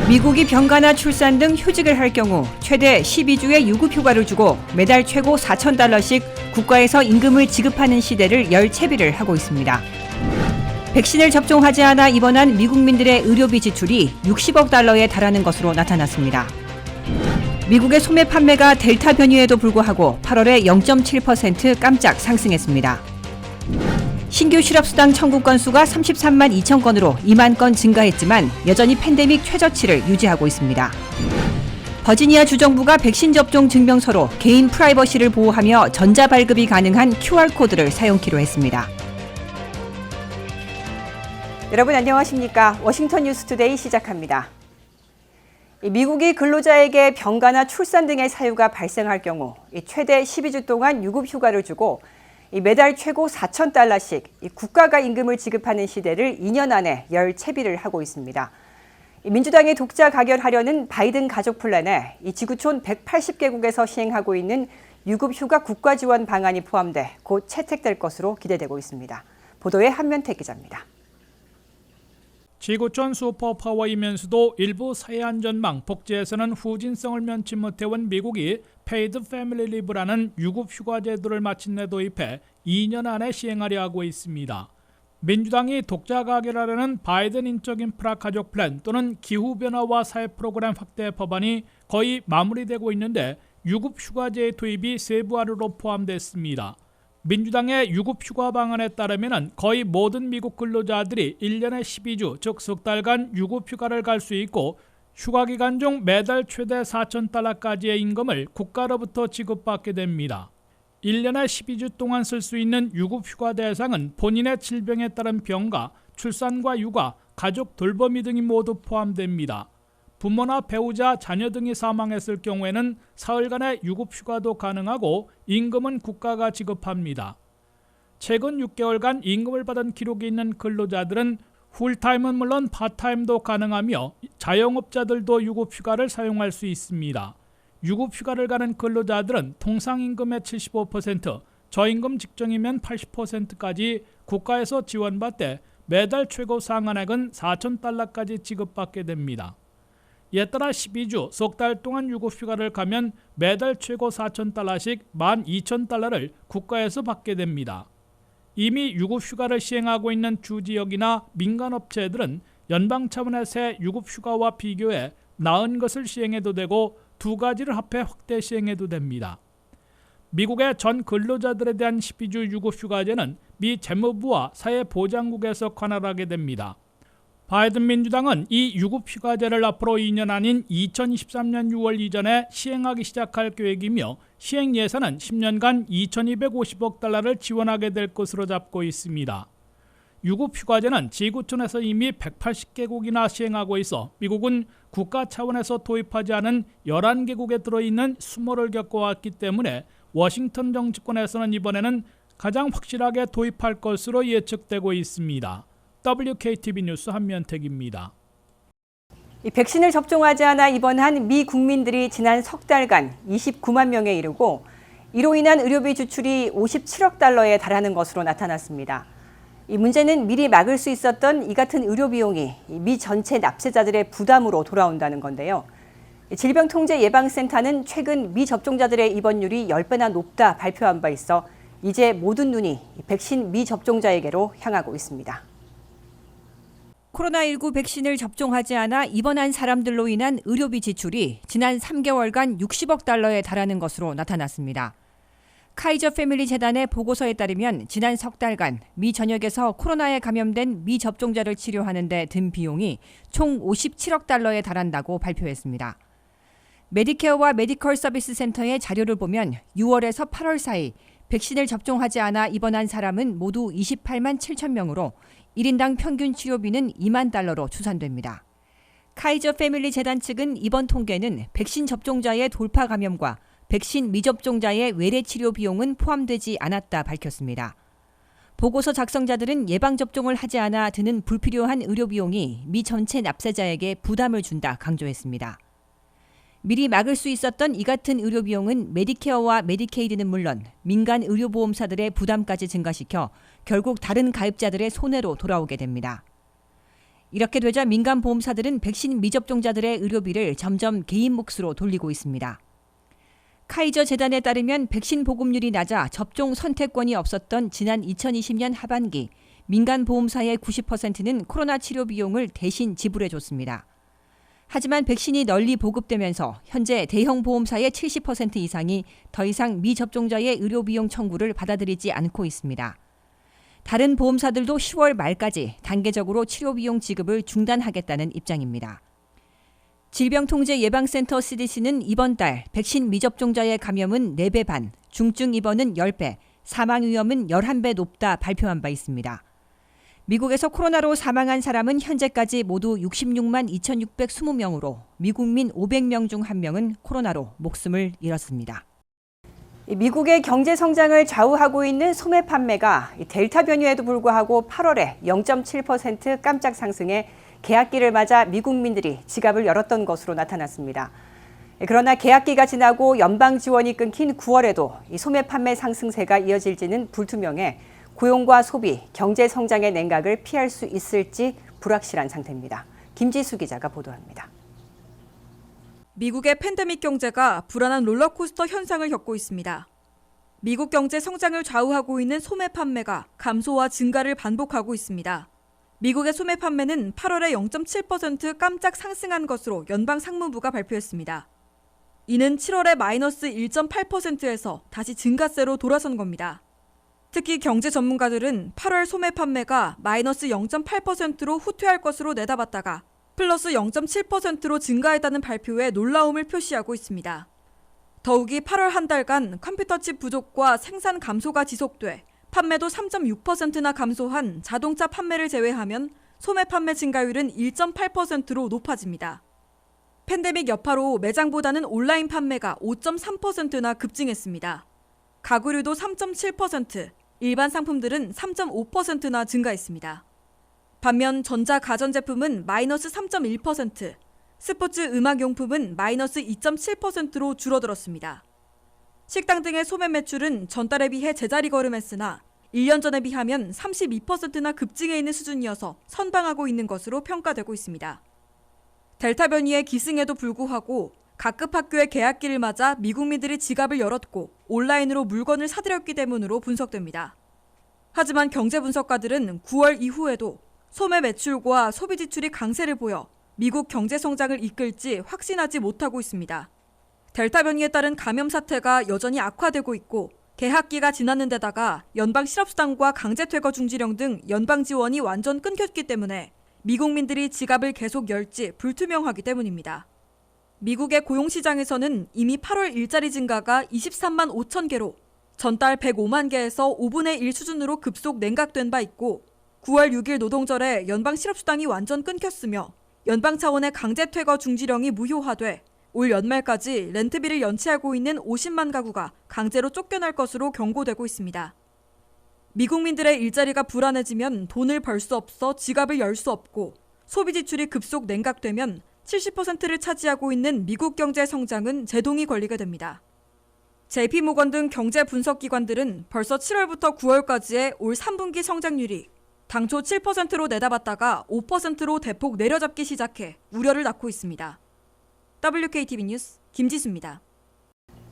미국이 병가나 출산 등 휴직을 할 경우 최대 12주의 유급휴가를 주고 매달 최고 $4,000씩 국가에서 임금을 지급하는 시대를 열 채비를 하고 있습니다. 백신을 접종하지 않아 입원한 미국민들의 의료비 지출이 $60억 달러에 것으로 나타났습니다. 미국의 소매 판매가 델타 변이에도 불구하고 8월에 0.7% 깜짝 상승했습니다. 신규 실업수당 청구 건수가 33만 2천 건으로 2만 건 증가했지만 여전히 팬데믹 최저치를 유지하고 있습니다. 버지니아 주정부가 백신 접종 증명서로 개인 프라이버시를 보호하며 전자발급이 가능한 QR코드를 사용키로 했습니다. 여러분 안녕하십니까? 워싱턴 뉴스투데이 시작합니다. 미국이 근로자에게 병가나 출산 등의 사유가 발생할 경우 최대 12주 동안 유급휴가를 주고 매달 최고 $4,000씩 국가가 임금을 지급하는 시대를 2년 안에 열 채비를 하고 있습니다. 민주당이 독자 가결하려는 바이든 가족 플랜에 지구촌 180개국에서 시행하고 있는 유급휴가 국가 지원 방안이 포함돼 곧 채택될 것으로 기대되고 있습니다. 보도에 한면택 기자입니다. 지구촌 슈퍼파워이면서도 일부 사회안전망 복지에서는 후진성을 면치 못해온 미국이 페이드 패밀리 리브라는 유급휴가 제도를 마침내 도입해 2년 안에 시행하려 하고 있습니다. 민주당이 독자 가결하려는 바이든 인적 인프라 가족 플랜 또는 기후변화와 사회 프로그램 확대 법안이 거의 마무리되고 있는데 유급휴가제의 도입이 세부화로 포함됐습니다. 민주당의 유급휴가 방안에 따르면 거의 모든 미국 근로자들이 1년에 12주, 즉 석 달간 유급휴가를 갈 수 있고 휴가 기간 중 매달 최대 $4,000까지의 임금을 국가로부터 지급받게 됩니다. 1년에 12주 동안 쓸 수 있는 유급휴가 대상은 본인의 질병에 따른 병가, 출산과 육아, 가족 돌보미 등이 모두 포함됩니다. 부모나 배우자, 자녀 등이 사망했을 경우에는 사흘간의 유급휴가도 가능하고 임금은 국가가 지급합니다. 최근 6개월간 임금을 받은 기록이 있는 근로자들은 풀타임은 물론 파타임도 가능하며 자영업자들도 유급휴가를 사용할 수 있습니다. 유급휴가를 가는 근로자들은 통상임금의 75%, 저임금 직전이면 80%까지 국가에서 지원받되 매달 최고 상한액은 $4,000까지 지급받게 됩니다. 이에 따라 12주, 석 달 동안 유급휴가를 가면 매달 최고 $4,000씩 $12,000를 국가에서 받게 됩니다. 이미 유급휴가를 시행하고 있는 주지역이나 민간업체들은 연방 차원에서의 유급휴가와 비교해 나은 것을 시행해도 되고 두 가지를 합해 확대 시행해도 됩니다. 미국의 전 근로자들에 대한 12주 유급휴가제는 미 재무부와 사회보장국에서 관할하게 됩니다. 바이든 민주당은 이 유급휴가제를 앞으로 2년 아닌 2023년 6월 이전에 시행하기 시작할 계획이며 시행 예산은 10년간 $2,250억 달러를 지원하게 될 것으로 잡고 있습니다. 유급휴가제는 지구촌에서 이미 180개국이나 시행하고 있어 미국은 국가 차원에서 도입하지 않은 11개국에 들어있는 수모를 겪어왔기 때문에 워싱턴 정치권에서는 이번에는 가장 확실하게 도입할 것으로 예측되고 있습니다. WKTV 뉴스 한면택입니다. 백신을 접종하지 않아 입원한 미 국민들이 지난 석 달간 29만 명에 이르고 이로 인한 의료비 지출이 $57억 달러에 달하는 것으로 나타났습니다. 이 문제는 미리 막을 수 있었던 이 같은 의료 비용이 미 전체 납세자들의 부담으로 돌아온다는 건데요. 질병통제예방센터는 최근 미 접종자들의 입원율이 10배나 높다 발표한 바 있어 이제 모든 눈이 백신 미접종자에게로 향하고 있습니다. 코로나19 백신을 접종하지 않아 입원한 사람들로 인한 의료비 지출이 지난 3개월간 $60억 달러에 달하는 것으로 나타났습니다. 카이저 패밀리 재단의 보고서에 따르면 지난 석 달간 미 전역에서 코로나에 감염된 미접종자를 치료하는 데 든 비용이 총 $57억 달러에 달한다고 발표했습니다. 메디케어와 메디컬 서비스 센터의 자료를 보면 6월에서 8월 사이 백신을 접종하지 않아 입원한 사람은 모두 28만 7천 명으로 1인당 평균 치료비는 $2만 달러로 추산됩니다. 카이저 패밀리 재단 측은 이번 통계는 백신 접종자의 돌파 감염과 백신 미접종자의 외래 치료 비용은 포함되지 않았다 밝혔습니다. 보고서 작성자들은 예방접종을 하지 않아 드는 불필요한 의료 비용이 미 전체 납세자에게 부담을 준다 강조했습니다. 미리 막을 수 있었던 이 같은 의료 비용은 메디케어와 메디케이드는 물론 민간 의료보험사들의 부담까지 증가시켜 결국 다른 가입자들의 손해로 돌아오게 됩니다. 이렇게 되자 민간 보험사들은 백신 미접종자들의 의료비를 점점 개인 몫으로 돌리고 있습니다. 카이저 재단에 따르면 백신 보급률이 낮아 접종 선택권이 없었던 지난 2020년 하반기 민간 보험사의 90%는 코로나 치료 비용을 대신 지불해 줬습니다. 하지만 백신이 널리 보급되면서 현재 대형 보험사의 70% 이상이 더 이상 미접종자의 의료 비용 청구를 받아들이지 않고 있습니다. 다른 보험사들도 10월 말까지 단계적으로 치료 비용 지급을 중단하겠다는 입장입니다. 질병통제예방센터 CDC는 이번 달 백신 미접종자의 감염은 4배 반, 중증 입원은 10배, 사망 위험은 11배 높다 발표한 바 있습니다. 미국에서 코로나로 사망한 사람은 현재까지 모두 66만 2,620명으로 미국민 500명 중 1명은 코로나로 목숨을 잃었습니다. 미국의 경제 성장을 좌우하고 있는 소매 판매가 델타 변이에도 불구하고 8월에 0.7% 깜짝 상승해 개학기를 맞아 미국민들이 지갑을 열었던 것으로 나타났습니다. 그러나 개학기가 지나고 연방 지원이 끊긴 9월에도 이 소매 판매 상승세가 이어질지는 불투명해 고용과 소비, 경제 성장의 냉각을 피할 수 있을지 불확실한 상태입니다. 김지수 기자가 보도합니다. 미국의 팬데믹 경제가 불안한 롤러코스터 현상을 겪고 있습니다. 미국 경제 성장을 좌우하고 있는 소매 판매가 감소와 증가를 반복하고 있습니다. 미국의 소매 판매는 8월에 0.7% 깜짝 상승한 것으로 연방 상무부가 발표했습니다. 이는 7월에 마이너스 1.8%에서 다시 증가세로 돌아선 겁니다. 특히 경제 전문가들은 8월 소매 판매가 마이너스 0.8%로 후퇴할 것으로 내다봤다가 플러스 0.7%로 증가했다는 발표에 놀라움을 표시하고 있습니다. 더욱이 8월 한 달간 컴퓨터칩 부족과 생산 감소가 지속돼 판매도 3.6%나 감소한 자동차 판매를 제외하면 소매 판매 증가율은 1.8%로 높아집니다. 팬데믹 여파로 매장보다는 온라인 판매가 5.3%나 급증했습니다. 가구류도 3.7%, 일반 상품들은 3.5%나 증가했습니다. 반면 전자 가전제품은 마이너스 3.1%, 스포츠 음악용품은 마이너스 2.7%로 줄어들었습니다. 식당 등의 소매 매출은 전달에 비해 제자리 걸음했으나 1년 전에 비하면 32%나 급증해 있는 수준이어서 선방하고 있는 것으로 평가되고 있습니다. 델타 변이의 기승에도 불구하고 각급 학교의 개학기를 맞아 미국민들이 지갑을 열었고 온라인으로 물건을 사들였기 때문으로 분석됩니다. 하지만 경제 분석가들은 9월 이후에도 소매 매출과 소비 지출이 강세를 보여 미국 경제 성장을 이끌지 확신하지 못하고 있습니다. 델타 변이에 따른 감염 사태가 여전히 악화되고 있고 개학기가 지났는 데다가 연방 실업수당과 강제퇴거 중지령 등 연방 지원이 완전 끊겼기 때문에 미국민들이 지갑을 계속 열지 불투명하기 때문입니다. 미국의 고용시장에서는 이미 8월 일자리 증가가 23만 5천 개로 전달 105만 개에서 5분의 1 수준으로 급속 냉각된 바 있고 9월 6일 노동절에 연방 실업수당이 완전 끊겼으며 연방 차원의 강제퇴거 중지령이 무효화돼 올 연말까지 렌트비를 연체하고 있는 50만 가구가 강제로 쫓겨날 것으로 경고되고 있습니다. 미국민들의 일자리가 불안해지면 돈을 벌 수 없어 지갑을 열 수 없고 소비 지출이 급속 냉각되면 70%를 차지하고 있는 미국 경제 성장은 제동이 걸리게 됩니다. JP모건 등 경제 분석 기관들은 벌써 7월부터 9월까지의 올 3분기 성장률이 당초 7%로 내다봤다가 5%로 대폭 내려잡기 시작해 우려를 낳고 있습니다. WKTV 뉴스 김지수입니다.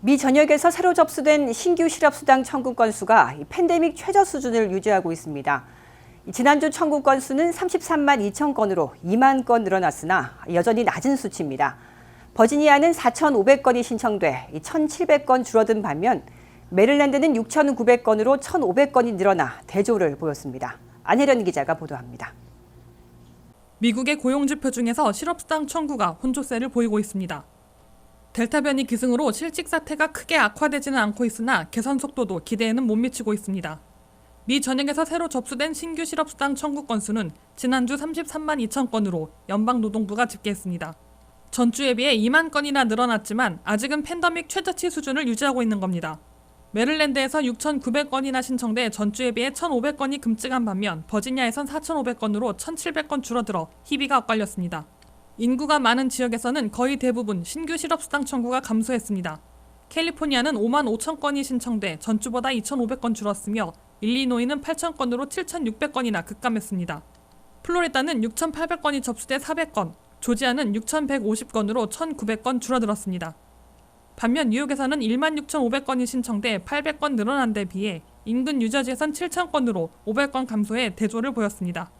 미 전역에서 새로 접수된 신규 실업수당 청구 건수가 팬데믹 최저 수준을 유지하고 있습니다. 지난주 청구 건수는 33만 2천 건으로 2만 건 늘어났으나 여전히 낮은 수치입니다. 버지니아는 4,500건이 신청돼 1,700건 줄어든 반면 메릴랜드는 6,900건으로 1,500건이 늘어나 대조를 보였습니다. 안혜련 기자가 보도합니다. 미국의 고용지표 중에서 실업수당 청구가 혼조세를 보이고 있습니다. 델타 변이 기승으로 실직 사태가 크게 악화되지는 않고 있으나 개선 속도도 기대에는 못 미치고 있습니다. 미 전역에서 새로 접수된 신규 실업수당 청구 건수는 지난주 33만 2천 건으로 연방노동부가 집계했습니다. 전주에 비해 2만 건이나 늘어났지만 아직은 팬데믹 최저치 수준을 유지하고 있는 겁니다. 메릴랜드에서 6,900건이나 신청돼 전주에 비해 1,500건이 급증한 반면 버지니아에선 4,500건으로 1,700건 줄어들어 희비가 엇갈렸습니다. 인구가 많은 지역에서는 거의 대부분 신규 실업수당 청구가 감소했습니다. 캘리포니아는 5만 5천 건이 신청돼 전주보다 2,500건 줄었으며 일리노이는 8,000건으로 7,600건이나 급감했습니다. 플로리다는 6,800건이 접수돼 400건, 조지아는 6,150건으로 1,900건 줄어들었습니다. 반면 뉴욕에서는 16,500건이 신청돼 800건 늘어난 데 비해 인근 뉴저지에선 7,000건으로 500건 감소해 대조를 보였습니다.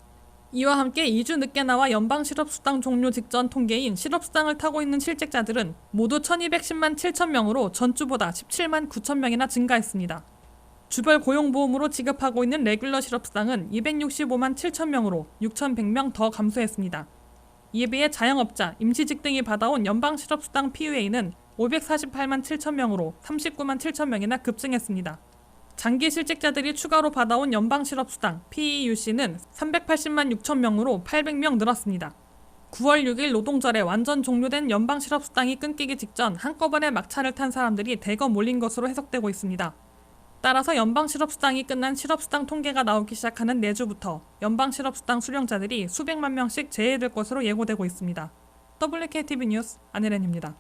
이와 함께 2주 늦게 나와 연방 실업수당 종료 직전 통계인 실업수당을 타고 있는 실직자들은 모두 1,210만 7천 명으로 전주보다 17만 9천 명이나 증가했습니다. 주별 고용보험으로 지급하고 있는 레귤러 실업수당은 265만 7천 명으로 6,100명 더 감소했습니다. 이에 비해 자영업자, 임시직 등이 받아온 연방 실업수당 PUA는 548만 7천 명으로 39만 7천 명이나 급증했습니다. 장기 실직자들이 추가로 받아온 연방 실업수당 PEUC는 380만 6천 명으로 800명 늘었습니다. 9월 6일 노동절에 완전 종료된 연방 실업수당이 끊기기 직전 한꺼번에 막차를 탄 사람들이 대거 몰린 것으로 해석되고 있습니다. 따라서 연방 실업수당이 끝난 실업수당 통계가 나오기 시작하는 내주부터 연방 실업수당 수령자들이 수백만 명씩 제외될 것으로 예고되고 있습니다. WKTV 뉴스 안혜련입니다.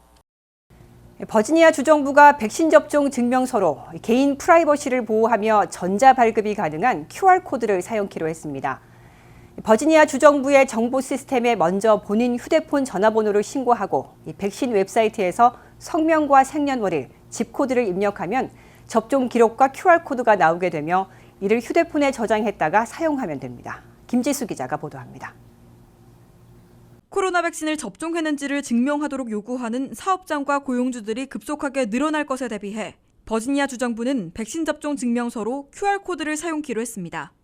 버지니아 주정부가 백신 접종 증명서로 개인 프라이버시를 보호하며 전자 발급이 가능한 QR코드를 사용키로 했습니다. 버지니아 주정부의 정보 시스템에 먼저 본인 휴대폰 전화번호를 신고하고 백신 웹사이트에서 성명과 생년월일, 집코드를 입력하면 접종 기록과 QR코드가 나오게 되며 이를 휴대폰에 저장했다가 사용하면 됩니다. 김지수 기자가 보도합니다. 코로나 백신을 접종했는지를 증명하도록 요구하는 사업장과 고용주들이 급속하게 늘어날 것에 대비해 버지니아 주정부는 백신 접종 증명서로 QR코드를 사용키로 했습니다.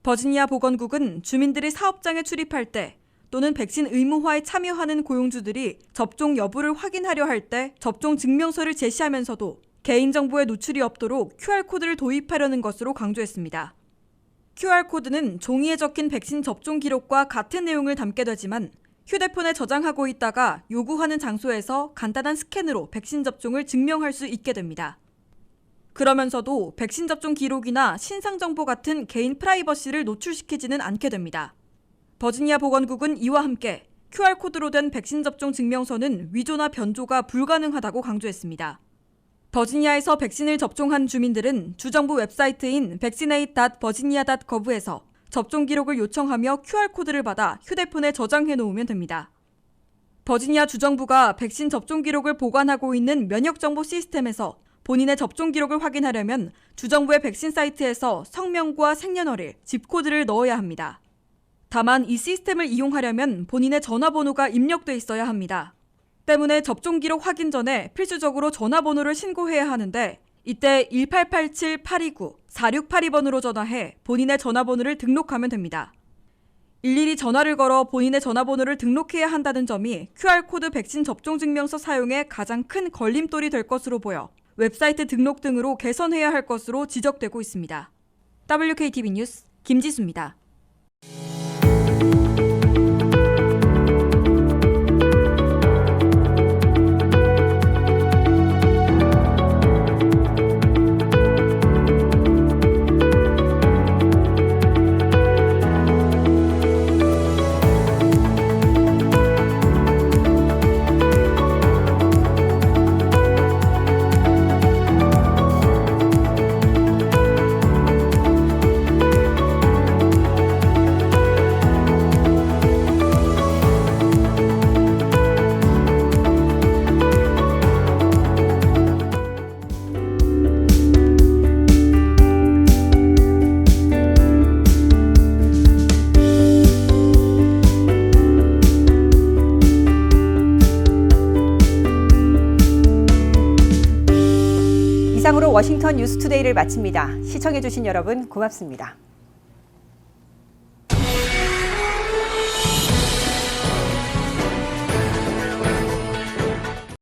버지니아 보건국은 주민들이 사업장에 출입할 때 또는 백신 의무화에 참여하는 고용주들이 접종 여부를 확인하려 할 때 접종 증명서를 제시하면서도 개인정보에 노출이 없도록 QR코드를 도입하려는 것으로 강조했습니다. QR코드는 종이에 적힌 백신 접종 기록과 같은 내용을 담게 되지만 휴대폰에 저장하고 있다가 요구하는 장소에서 간단한 스캔으로 백신 접종을 증명할 수 있게 됩니다. 그러면서도 백신 접종 기록이나 신상 정보 같은 개인 프라이버시를 노출시키지는 않게 됩니다. 버지니아 보건국은 이와 함께 QR코드로 된 백신 접종 증명서는 위조나 변조가 불가능하다고 강조했습니다. 버지니아에서 백신을 접종한 주민들은 주정부 웹사이트인 vaccinate.virginia.gov에서 접종 기록을 요청하며 QR코드를 받아 휴대폰에 저장해 놓으면 됩니다. 버지니아 주정부가 백신 접종 기록을 보관하고 있는 면역정보 시스템에서 본인의 접종 기록을 확인하려면 주정부의 백신 사이트에서 성명과 생년월일, 집코드를 넣어야 합니다. 다만 이 시스템을 이용하려면 본인의 전화번호가 입력돼 있어야 합니다. 때문에 접종 기록 확인 전에 필수적으로 전화번호를 신고해야 하는데 이때 1887-829-4682번으로 전화해 본인의 전화번호를 등록하면 됩니다. 일일이 전화를 걸어 본인의 전화번호를 등록해야 한다는 점이 QR코드 백신 접종 증명서 사용에 가장 큰 걸림돌이 될 것으로 보여 웹사이트 등록 등으로 개선해야 할 것으로 지적되고 있습니다. WKTV 뉴스 김지수입니다. 이상으로 워싱턴 뉴스투데이를 마칩니다. 시청해주신 여러분 고맙습니다.